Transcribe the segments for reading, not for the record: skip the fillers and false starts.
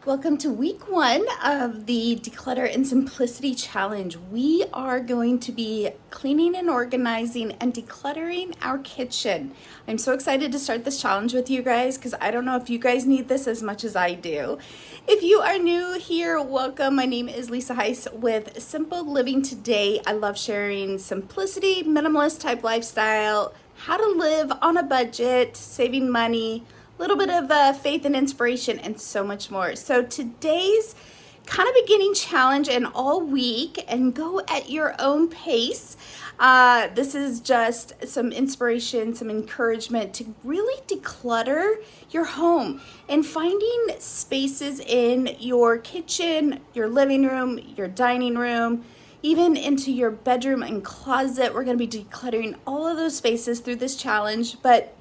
Welcome to week 1 of the Declutter and Simplicity Challenge. We are going to be cleaning and organizing and decluttering our kitchen. I'm so excited to start this challenge with you guys because I don't know if you guys need this as much as I do. If you are new here, welcome. My name is Lisa Heiss with Simple Living Today. I love sharing simplicity, minimalist type lifestyle, how to live on a budget, saving money, little bit of faith and inspiration, and so much more. So today's kind of beginning challenge and all week, and go at your own pace. This is just some inspiration, some encouragement to really declutter your home and finding spaces in your kitchen, your living room, your dining room, even into your bedroom and closet. We're going to be decluttering all of those spaces through this challenge, but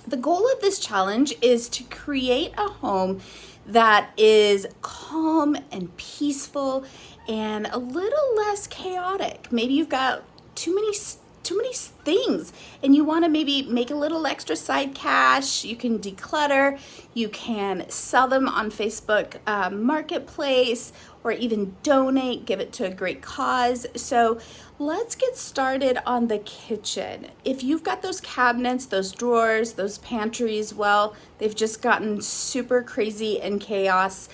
the goal of this challenge is to create a home that is calm and peaceful and a little less chaotic. Maybe you've got too many things and you want to maybe make a little extra side cash. You can declutter, you can sell them on Facebook Marketplace, or even donate, give it to a great cause. So let's get started on the kitchen. If you've got those cabinets, those drawers, those pantries, well, they've just gotten super crazy and chaos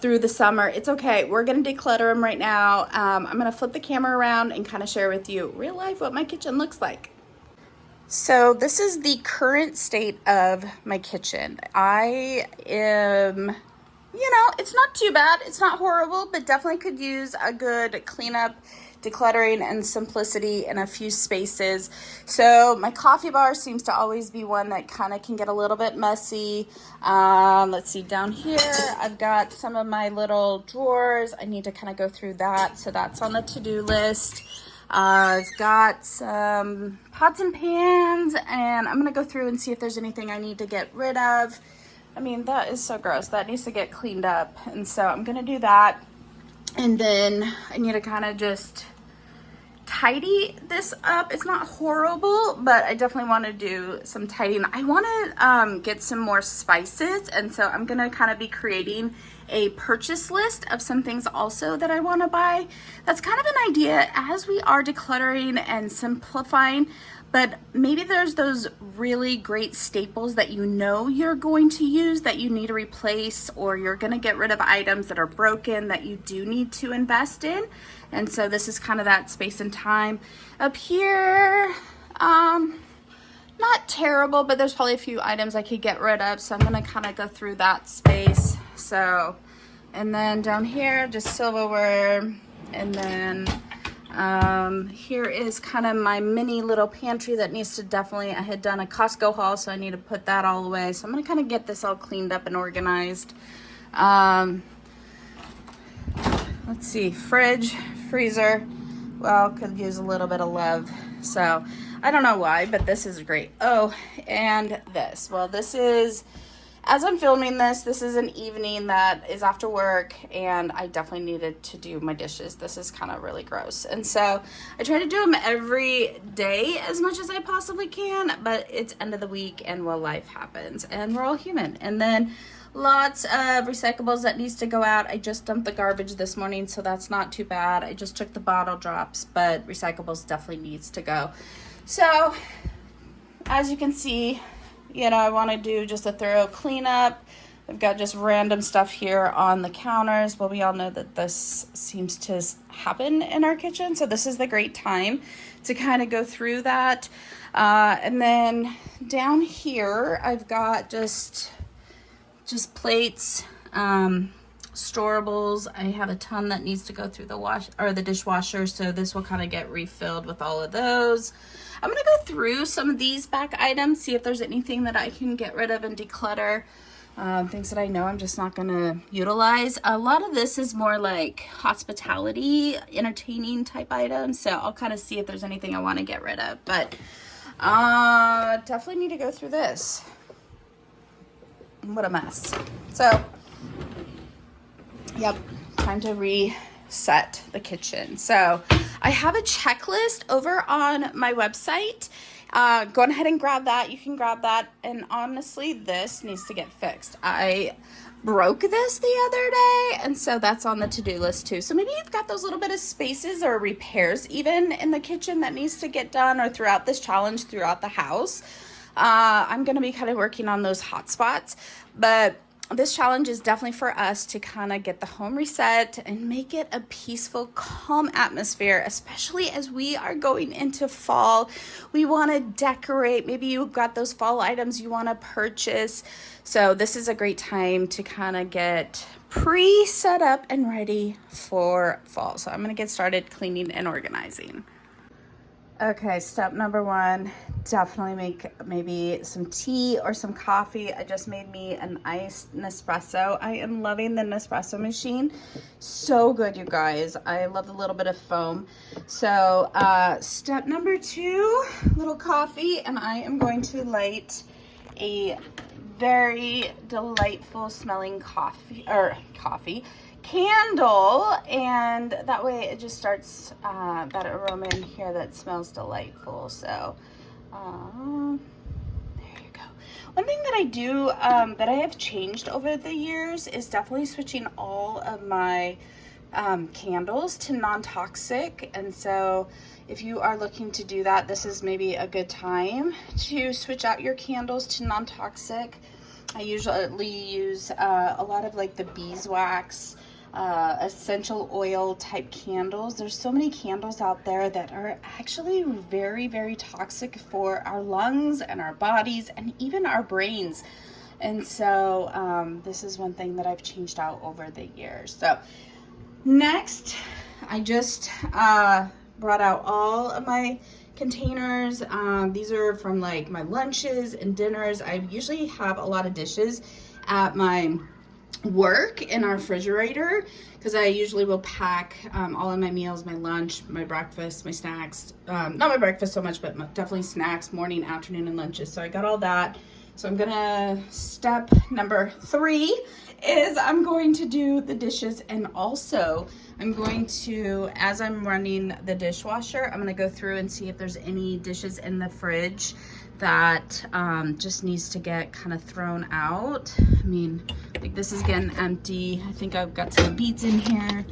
through the summer. It's okay. We're going to declutter them right now. I'm going to flip the camera around and kind of share with you real life what my kitchen looks like. So this is the current state of my kitchen. I am, it's not too bad. It's not horrible, but definitely could use a good cleanup, decluttering, and simplicity in a few spaces. So my coffee bar seems to always be one that kind of can get a little bit messy. Let's see, down here I've got some of my little drawers. I need to kind of go through that, so that's on the to-do list. I've got some pots and pans, and I'm gonna go through and see if there's anything I need to get rid of. I mean, that is so gross. That needs to get cleaned up, and so I'm gonna do that. And then I need to kind of just tidy this up. It's not horrible, but I definitely want to do some tidying. I want to get some more spices, and so I'm going to kind of be creating a purchase list of some things also that I want to buy. That's kind of an idea as we are decluttering and simplifying, but maybe there's those really great staples that you're going to use that you need to replace, or you're going to get rid of items that are broken that you do need to invest in. And so this is kind of that space and time. Up here, not terrible, but there's probably a few items I could get rid of, so I'm going to kind of go through that space. So, and then down here, just silverware, and then here is kind of my mini little pantry that needs to definitely, I had done a Costco haul, so I need to put that all away. So I'm going to kind of get this all cleaned up and organized. Let's see, fridge, freezer, well, could use a little bit of love. So I don't know why, but this is great. Oh, and this, well, this is, as I'm filming this, this is an evening that is after work, and I definitely needed to do my dishes. This is kind of really gross. And so I try to do them every day as much as I possibly can, but it's end of the week, and well, life happens, and we're all human. And then lots of recyclables that needs to go out. I just dumped the garbage this morning, so that's not too bad. I just took the bottle drops, but recyclables definitely needs to go. So as you can see, I want to do just a thorough cleanup. I've got just random stuff here on the counters. Well, we all know that this seems to happen in our kitchen, so this is the great time to kind of go through that. And then down here, I've got just plates, storables. I have a ton that needs to go through the dishwasher, so this will kind of get refilled with all of those. I'm going to go through some of these back items, see if there's anything that I can get rid of and declutter. Things that I know I'm just not going to utilize. A lot of this is more like hospitality, entertaining type items, so I'll kind of see if there's anything I want to get rid of. But definitely need to go through this. What a mess. So, yep, time to reset the kitchen. So I have a checklist over on my website, go ahead and grab that. You can grab that. And honestly, this needs to get fixed. I broke this the other day, and so that's on the to-do list too. So maybe you've got those little bit of spaces or repairs even in the kitchen that needs to get done, or throughout this challenge throughout the house. I'm going to be kind of working on those hot spots, but this challenge is definitely for us to kind of get the home reset and make it a peaceful, calm atmosphere, especially as we are going into fall. We want to decorate. Maybe you've got those fall items you want to purchase. So this is a great time to kind of get pre-set up and ready for fall. So I'm going to get started cleaning and organizing. Okay, step number one, definitely make maybe some tea or some coffee. I just made me an iced Nespresso. I am loving the Nespresso machine. So good, you guys. I love a little bit of foam. So step number two, little coffee, and I am going to light a very delightful smelling candle, and that way it just starts that aroma in here that smells delightful. So there you go. One thing that I do that I have changed over the years is definitely switching all of my candles to non-toxic. And so if you are looking to do that, this is maybe a good time to switch out your candles to non-toxic. I usually use a lot of like the beeswax, essential oil type candles. There's so many candles out there that are actually very, very toxic for our lungs and our bodies and even our brains. And so this is one thing that I've changed out over the years. So next, I just brought out all of my containers. These are from like my lunches and dinners. I usually have a lot of dishes at my work in our refrigerator because I usually will pack all of my meals, my lunch, my breakfast, my snacks. Not my breakfast so much, but definitely snacks, morning, afternoon, and lunches. So I got all that. So I'm gonna, step number 3 is I'm going to do the dishes, and also I'm going to, as I'm running the dishwasher, I'm gonna go through and see if there's any dishes in the fridge that just needs to get kind of thrown out. I mean, like this is getting empty. I think I've got some beets in here.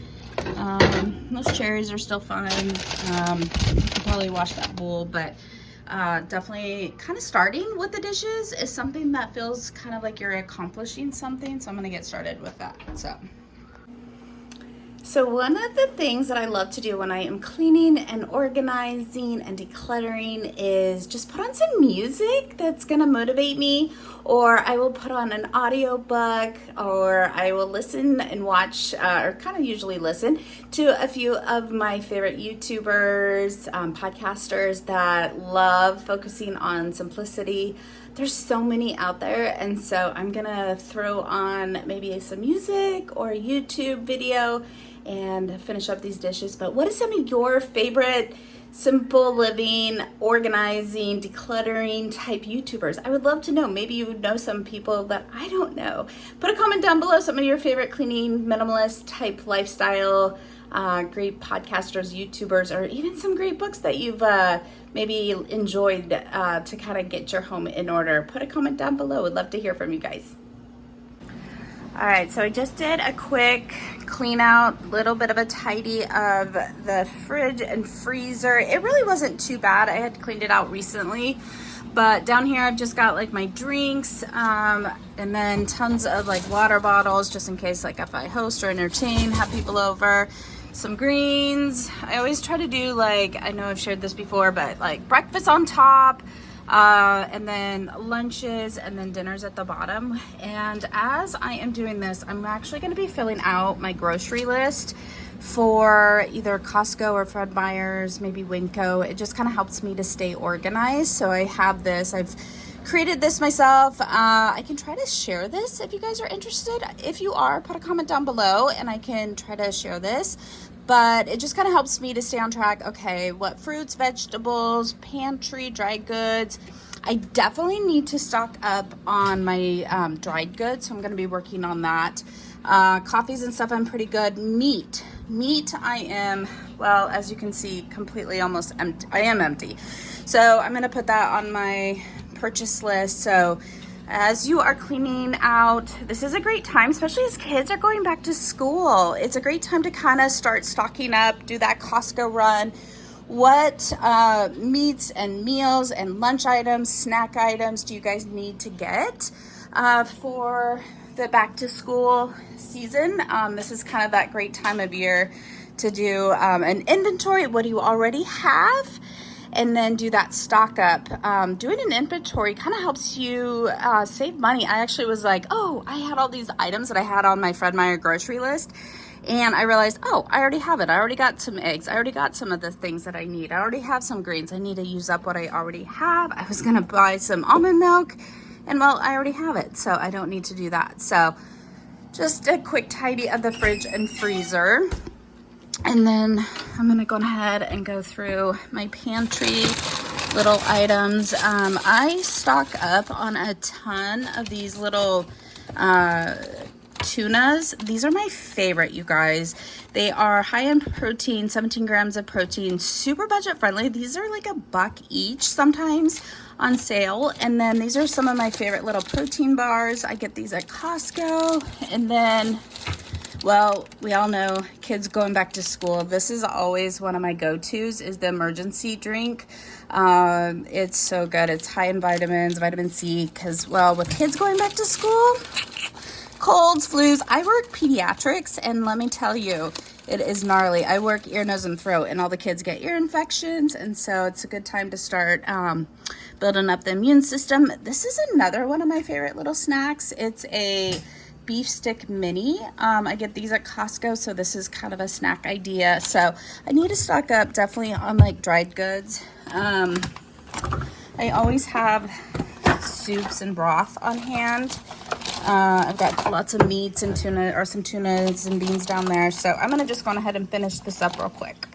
Those cherries are still fine. I could probably wash that bowl, but definitely kind of starting with the dishes is something that feels kind of like you're accomplishing something. So I'm gonna get started with that. So one of the things that I love to do when I am cleaning and organizing and decluttering is just put on some music that's gonna motivate me, or I will put on an audiobook, or I will listen and watch, or kind of usually listen to a few of my favorite YouTubers, podcasters that love focusing on simplicity. There's so many out there, and so I'm gonna throw on maybe some music or a YouTube video and finish up these dishes. But what is some of your favorite simple living, organizing, decluttering type YouTubers? I would love to know. Maybe you would know some people that I don't know. Put a comment down below, some of your favorite cleaning, minimalist type lifestyle, great podcasters, YouTubers, or even some great books that you've maybe enjoyed to kind of get your home in order. Put a comment down below. Would love to hear from you guys. All right, so I just did a quick clean out, little bit of a tidy of the fridge and freezer. It really wasn't too bad. I had cleaned it out recently, but down here I've just got like my drinks and then tons of like water bottles just in case, like if I host or entertain, have people over. Some greens. I always try to do, like, I know I've shared this before, but like breakfast on top, and then lunches, and then dinners at the bottom. And as I am doing this, I'm actually going to be filling out my grocery list for either Costco or Fred Meyer's, maybe Winco. It just kind of helps me to stay organized. So I have this. I've created this myself. I can try to share this if you guys are interested. If you are, put a comment down below and I can try to share this. But it just kind of helps me to stay on track. Okay, what fruits, vegetables, pantry, dry goods. I definitely need to stock up on my dried goods, so I'm going to be working on that. Coffees and stuff, I'm pretty good. Meat, I am, well, as you can see, completely almost empty. I am empty. So I'm gonna put that on my purchase list. So as you are cleaning out, this is a great time, especially as kids are going back to school. It's a great time to kind of start stocking up, do that Costco run. What meats and meals and lunch items, snack items do you guys need to get for the back to school season? This is kind of that great time of year to do an inventory. What do you already have? And then do that stock up. Doing an inventory kind of helps you save money. I actually was like, oh, I had all these items that I had on my Fred Meyer grocery list. And I realized, oh, I already have it. I already got some eggs. I already got some of the things that I need. I already have some greens. I need to use up what I already have. I was gonna buy some almond milk, and well, I already have it, so I don't need to do that. So just a quick tidy of the fridge and freezer. And then I'm gonna go ahead and go through my pantry little items. I stock up on a ton of these little tunas. These are my favorite, you guys. They are high in protein, 17 grams of protein, super budget friendly. These are like $1 each sometimes on sale. And then these are some of my favorite little protein bars. I get these at Costco. And then, well, we all know kids going back to school. This is always one of my go-tos is the emergency drink. It's so good. It's high in vitamins, vitamin C, because, well, with kids going back to school, colds, flus. I work pediatrics, and let me tell you, it is gnarly. I work ear, nose, and throat, and all the kids get ear infections, and so it's a good time to start building up the immune system. This is another one of my favorite little snacks. It's a beef stick mini. I get these at Costco, so this is kind of a snack idea. So I need to stock up definitely on like dried goods. I always have soups and broth on hand. I've got lots of meats and tuna, or some tunas and beans down there. So I'm gonna just go ahead and finish this up real quick.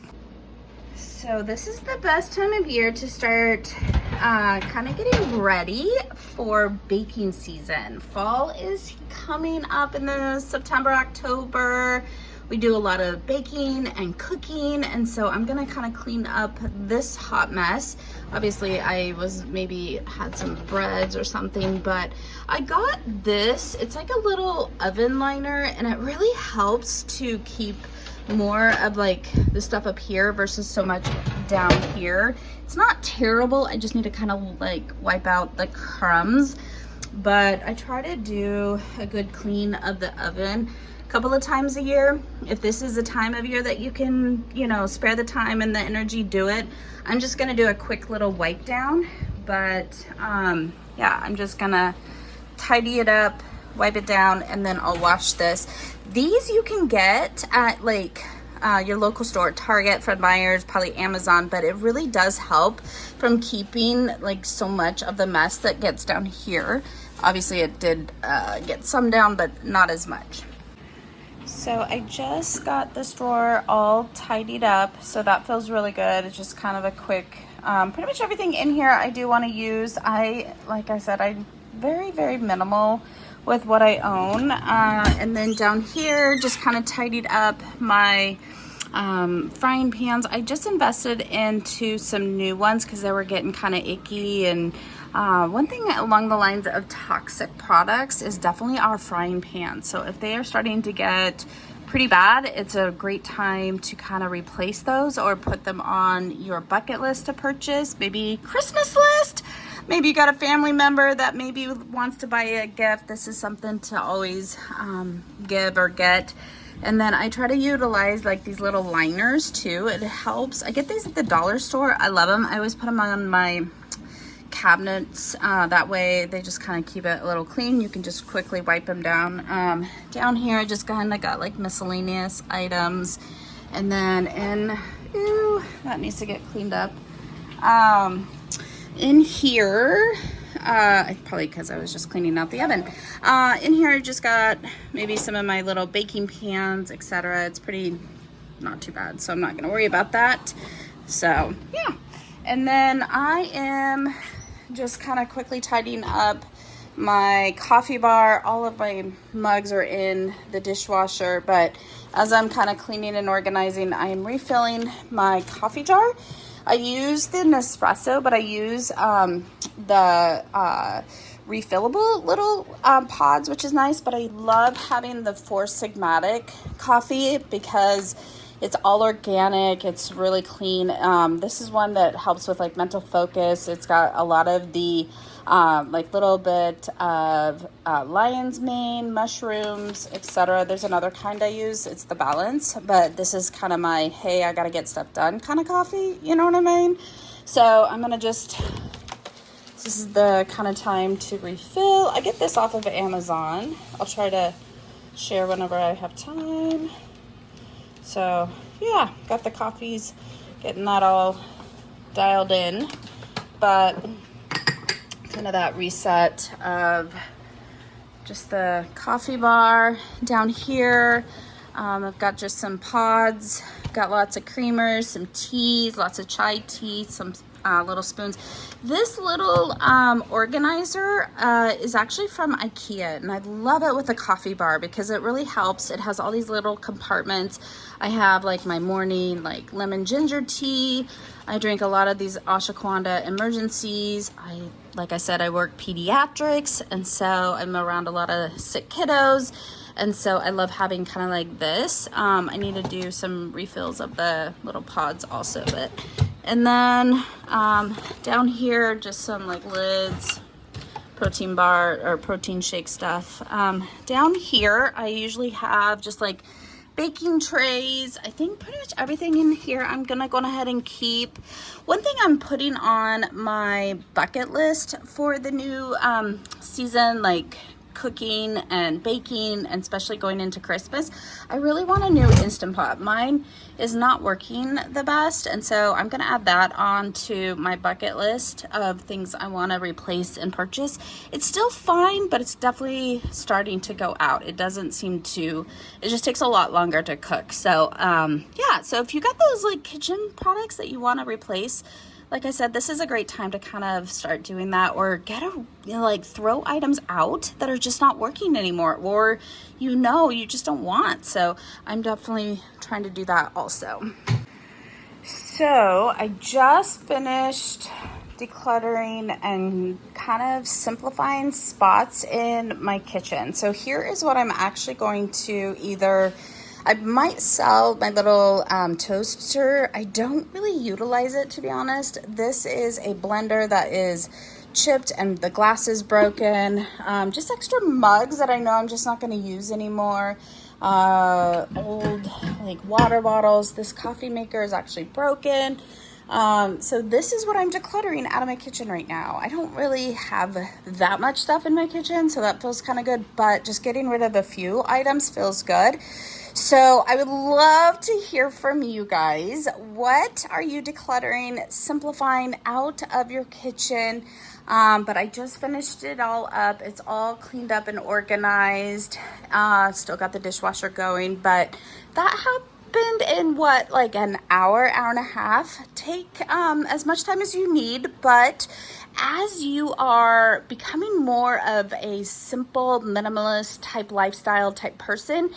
So this is the best time of year to start kind of getting ready for baking season. Fall is coming up in the September, October. We do a lot of baking and cooking, and so I'm gonna kind of clean up this hot mess. Obviously, I was maybe had some breads or something, but I got this. It's like a little oven liner, and it really helps to keep more of like the stuff up here versus so much down here. It's not terrible. I just need to kind of like wipe out the crumbs, but I try to do a good clean of the oven a couple of times a year. If this is a time of year that you can, you know, spare the time and the energy, do it. I'm just gonna do a quick little wipe down, but yeah, I'm just gonna tidy it up, wipe it down, and then I'll wash this. These you can get at like your local store, Target, Fred Meyer's, probably Amazon, but it really does help from keeping like so much of the mess that gets down here. Obviously it did get some down, but not as much. So I just got this drawer all tidied up, so that feels really good. It's just kind of a quick, pretty much everything in here I do want to use. Like I said, I'm very, very minimal with what I own. And then down here, just kind of tidied up my frying pans. I just invested into some new ones because they were getting kind of icky. And one thing along the lines of toxic products is definitely our frying pans. So if they are starting to get pretty bad, it's a great time to kind of replace those or put them on your bucket list to purchase, maybe Christmas list. Maybe you got a family member that maybe wants to buy a gift. This is something to always give or get. And then I try to utilize like these little liners too. It helps. I get these at the dollar store. I love them. I always put them on my cabinets. That way they just kind of keep it a little clean. You can just quickly wipe them down. Down here I just kind of got like miscellaneous items. And then ooh, that needs to get cleaned up. In here, probably because I was just cleaning out the oven. In here I just got maybe some of my little baking pans, etc. It's pretty not too bad, so I'm not gonna worry about that. So yeah, and then I am just kind of quickly tidying up my coffee bar. All of my mugs are in the dishwasher, but as I'm kind of cleaning and organizing, I am refilling my coffee jar. I use the Nespresso, but I use the refillable little pods, which is nice. But I love having the Four Sigmatic coffee because it's all organic. It's really clean. This is one that helps with like mental focus. It's got a lot of the like little bit of lion's mane, mushrooms, etc. There's another kind I use. It's the Balance, but this is kind of my, hey, I gotta get stuff done kind of coffee. You know what I mean? So I'm gonna just, this is the kind of time to refill. I get this off of Amazon. I'll try to share whenever I have time. So yeah, got the coffees, getting that all dialed in, but kind of that reset of just the coffee bar down here. I've got just some pods, got lots of creamers, some teas, lots of chai tea, some little spoons. This little organizer is actually from IKEA, and I love it with a coffee bar because it really helps. It has all these little compartments. I have like my morning like lemon ginger tea. I drink a lot of these ashwagandha emergencies. Like I said, I work pediatrics, and so I'm around a lot of sick kiddos. And so I love having kind of like this. I need to do some refills of the little pods also. And then down here, just some like lids, protein bar or protein shake stuff. Down here, I usually have just like baking trays. I think pretty much everything in here I'm gonna go ahead and keep. One thing I'm putting on my bucket list for the new season, like cooking and baking, and especially going into Christmas, I really want a new Instant Pot. Mine is not working the best, and so I'm gonna add that onto my bucket list of things I want to replace and purchase. It's still fine, but it's definitely starting to go out. It doesn't seem to, it just takes a lot longer to cook. So yeah, so if you got those like kitchen products that you want to replace, like I said, this is a great time to kind of start doing that, or get like throw items out that are just not working anymore, or you just don't want. So I'm definitely trying to do that also. So I just finished decluttering and kind of simplifying spots in my kitchen. So here is what I'm actually going to either, I might sell my little toaster. I don't really utilize it, to be honest. This is a blender that is chipped and the glass is broken. Just extra mugs that I know I'm just not going to use anymore. Old like water bottles. This coffee maker is actually broken. So this is what I'm decluttering out of my kitchen right now. I don't really have that much stuff in my kitchen, so that feels kind of good, but just getting rid of a few items feels good. So I would love to hear from you guys. What are you decluttering, simplifying out of your kitchen? But I just finished it all up. It's all cleaned up and organized. Still got the dishwasher going, but that happened in what, like an hour and a half. Take as much time as you need, but as you are becoming more of a simple minimalist type lifestyle type person,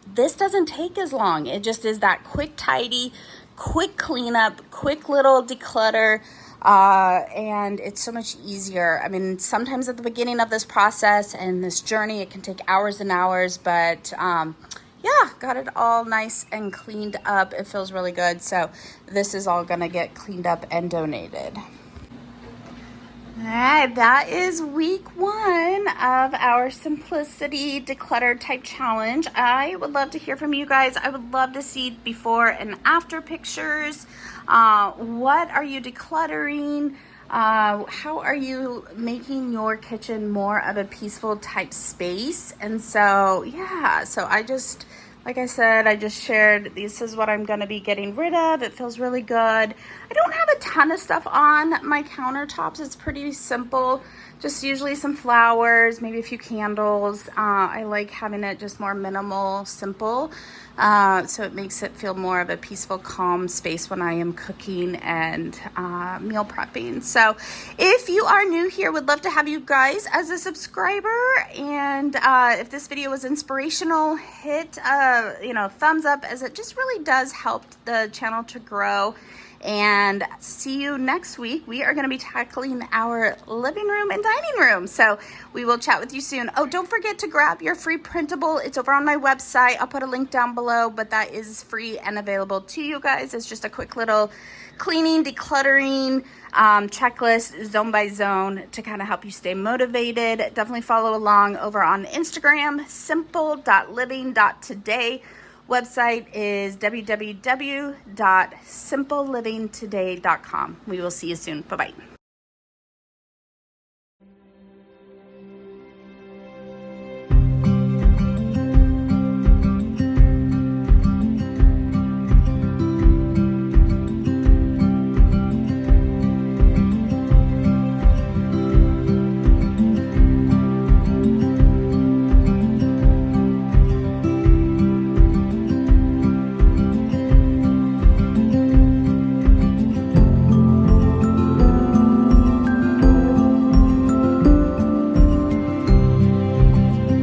this doesn't take as long. It just is that quick tidy, quick cleanup, quick little declutter, and it's so much easier. I mean, sometimes at the beginning of this process and this journey, it can take hours and hours, but yeah, got it all nice and cleaned up. It feels really good. So this is all gonna get cleaned up and donated. All right, that is week 1 of our Simplicity Declutter type challenge. I would love to hear from you guys. I would love to see before and after pictures. What are you decluttering? How are you making your kitchen more of a peaceful type space? And so, yeah, so like I said, I just shared, this is what I'm going to be getting rid of. It feels really good. I don't have a ton of stuff on my countertops. It's pretty simple. Just usually some flowers, maybe a few candles. I like having it just more minimal, simple. So it makes it feel more of a peaceful, calm space when I am cooking and meal prepping. So if you are new here, would love to have you guys as a subscriber. And if this video was inspirational, hit thumbs up, as it just really does help the channel to grow. And see you next week. We are going to be tackling our living room and dining room. So we will chat with you soon. Oh, don't forget to grab your free printable. It's over on my website. I'll put a link down below, but that is free and available to you guys. It's just a quick little cleaning, decluttering checklist, zone by zone, to kind of help you stay motivated. Definitely follow along over on Instagram, simple.living.today. Website is www.simplelivingtoday.com. We will see you soon. Bye-bye.